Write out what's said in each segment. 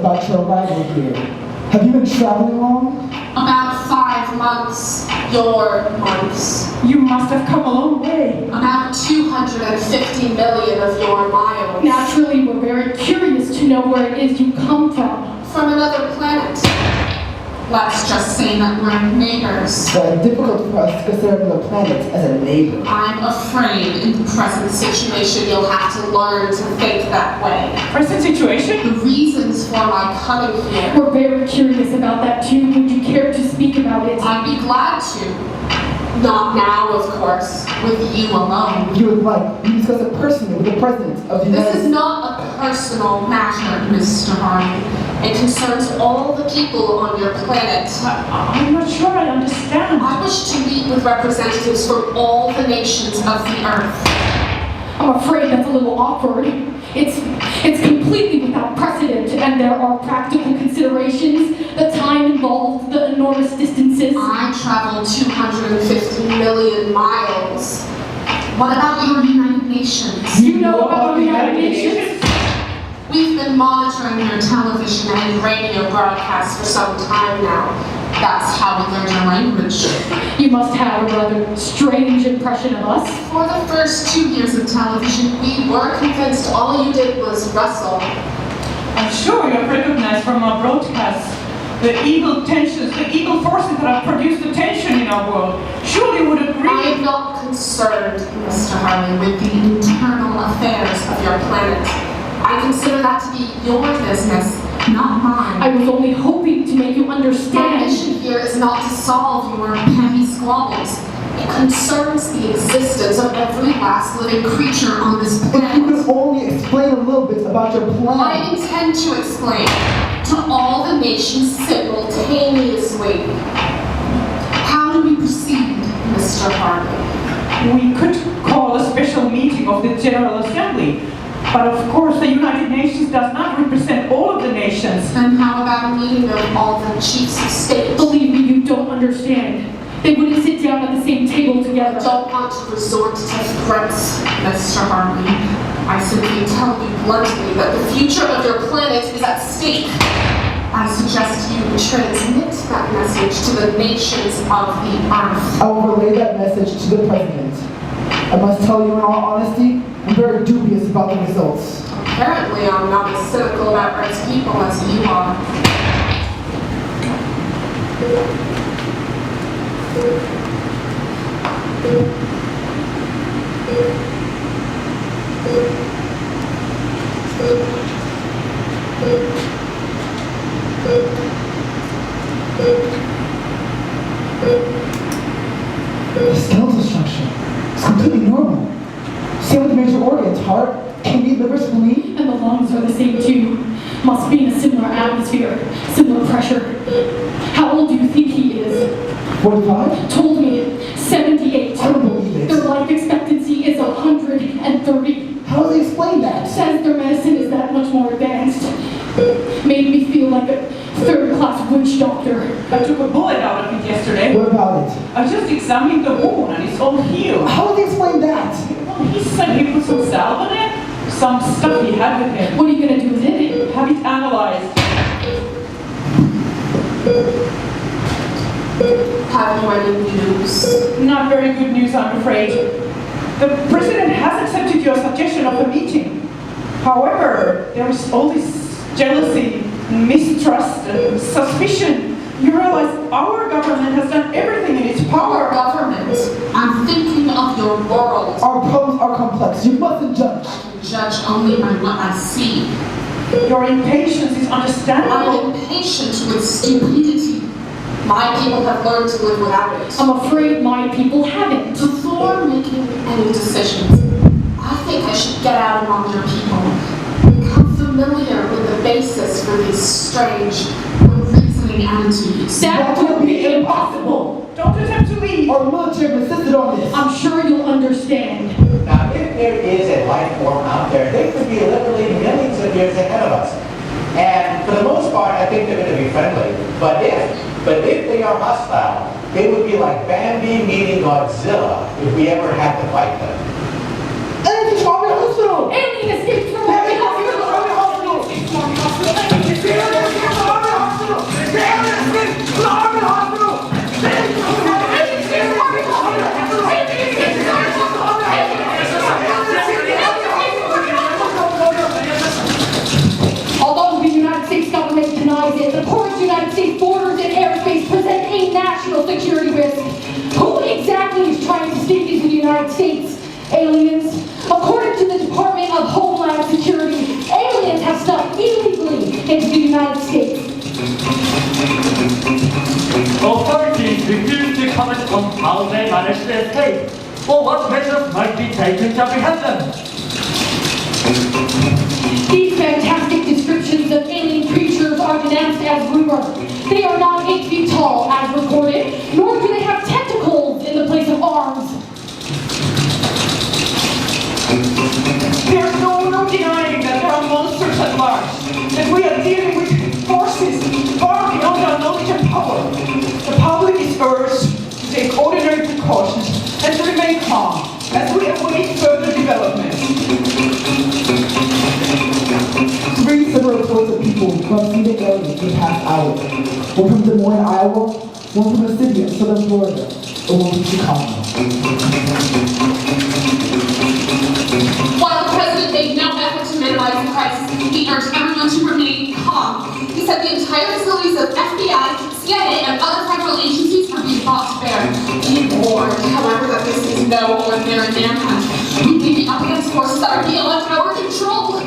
About your arrival here. Have you been traveling long? About 5 months. Your months. You must have come a long way. About 250 million of your miles. Naturally, we're very curious to know where it is you come from. From another planet. Let's just say that we're neighbors. But difficult for us to consider the planet as a neighbor. I'm afraid in the present situation you'll have to learn to think that way. Present situation? The reasons for my coming here. We're very curious about that too. Would you care to speak about it? I'd be glad to. Not now, of course, with you alone. You would like, you discuss it personally with the President of the United States. This is not a personal matter, Mr. Harvey. It concerns all the people on your planet. I'm not sure I understand. I wish to meet with representatives from all the nations of the Earth. I'm afraid that's a little awkward. It's completely without precedent, and there are practical considerations, the time involved, the enormous distances. I travel 250 million miles. What about your United Nations? You know about the United Nations? We've been monitoring your television and radio broadcasts for some time now. That's how how we learned our language. You must have a rather strange impression of us. For the first 2 years of television, we were convinced all you did was wrestle. I'm sure you have recognized from our broadcasts the evil tensions, the evil forces that have produced the tension in our world. Surely you would I agree. am not concerned, Mr. Harley, with the internal affairs of your planet. I consider that to be your business, not mine. I was only hoping to make you My understand. mission here is not to solve your petty squabbles. It concerns the existence of every last living creature on this If you planet. could only explain a little bit about your I plan. intend to explain to all the nations simultaneously. How do we proceed, Mr. Harley? We could call a special meeting of the General Assembly. But of course, the United Nations does not represent all of the nations. And how about a meeting of all the chiefs of state? Believe me, you don't understand. They wouldn't sit down at the same table I together. don't want to resort to threats, Mr. Harley. I simply tell you bluntly that the future of your planet is at stake. I suggest you transmit that message to the nations of the earth. I will relay that message to the president. I must tell you in all honesty, I'm very dubious about the results. Apparently, I'm not as cynical about Earth's people as you are. The skeletal structure is completely normal. Same with the major organs, heart, kidney, liver, spleen. And the lungs are the same too. Must be in a similar atmosphere, similar pressure. How old do you think he is? 45? Told me 78. I don't believe it. Their life expectancy is 130. How do they explain that? Says their medicine is that much more advanced. Made me feel like a third-class witch doctor. I took a bullet out of it yesterday. What about it? I just examined the wound and it's all healed. How do they explain that? Well, he said he put some salve in it, some stuff he had with him. What are you gonna do with it? Have it analyzed. Have you any news? Not very good news, I'm afraid. The president has accepted your suggestion of a meeting. However, there is all this jealousy, mistrust, and suspicion. You realize our government has done everything in its Our power. government. I'm thinking of your world. Our problems are complex. You mustn't judge. I can judge only by what I see. Your impatience is understandable. I'm impatient with stupidity. My people have learned to live without it. I'm afraid my people haven't. Before making any decisions, I think I should get out among your people. Become familiar with the basis for these strange, unreasoning attitudes. That would be impossible. Don't attempt to leave. Our military insisted on this. I'm sure you'll understand. Now, if there is a life form out there, they could be literally millions of years ahead of us. And for the most part, I think they're going to be friendly. But if they are hostile, they would be like Bambi meeting Godzilla if we ever had to fight them. And it's Army Hospital! Alien escaped from Army Hospital! Army Hospital! Army Hospital! Although the United States government denies it, the porous United States borders and airspace present a national security risk. Who exactly is trying to sneak into the United States? Aliens? According to the Department of Homeland Security, aliens have snuck illegally into the United States. Authorities refuse to comment on how they managed to escape, or what measures might be taken to apprehend them. These fantastic descriptions of alien creatures are denounced as rumor. They are not 8 feet tall, as reported, nor do they have tentacles in the place of arms. There's no denying that there are monsters at large. That we are dealing with forces far beyond our knowledge and power. The public is urged to take ordinary precautions and to remain calm as we await further developments. 3 similar reports of people who have seen the aliens in the past hour. One from Des Moines, Iowa, one from the city of Southern Florida, and one from Chicago. While the president made no effort to minimize the crisis, he urged everyone to remain calm. He said the entire facilities of FBI, CIA, and other federal agencies are being brought to bear. He warned, however, that this is no ordinary manhunt. We may be up against forces that are beyond our control.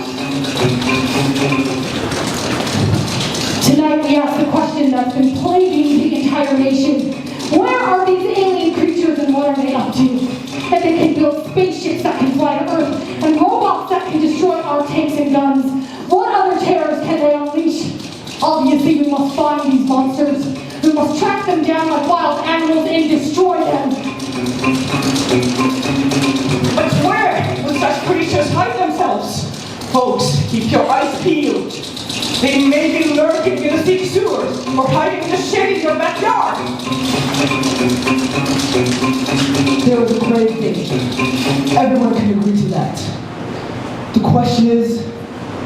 Tonight we ask the question that's been plaguing the entire nation. Where are these alien creatures and what are they up to? If they can build spaceships that can fly to Earth and robots that can destroy our tanks and guns, what other terrors can they unleash? Obviously we must find these monsters. We must track them down like wild animals and destroy them. But where will such creatures hide themselves? Folks, keep your eyes peeled. They may be lurking in the city sewers or hiding in the shade in your backyard. There is a grave danger. Everyone can agree to that. The question is,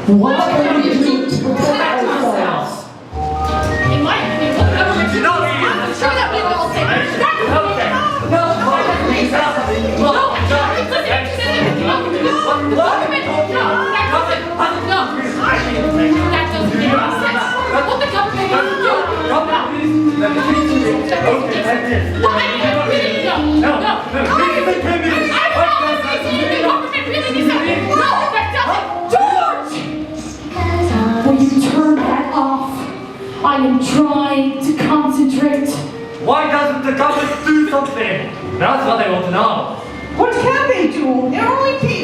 what can we do to protect ourselves? In my opinion, the government should I'm sure that we were all saying Will you turn that off? I am trying to concentrate. Why doesn't the government do something? That's what I want to know. What can they do? They're only people.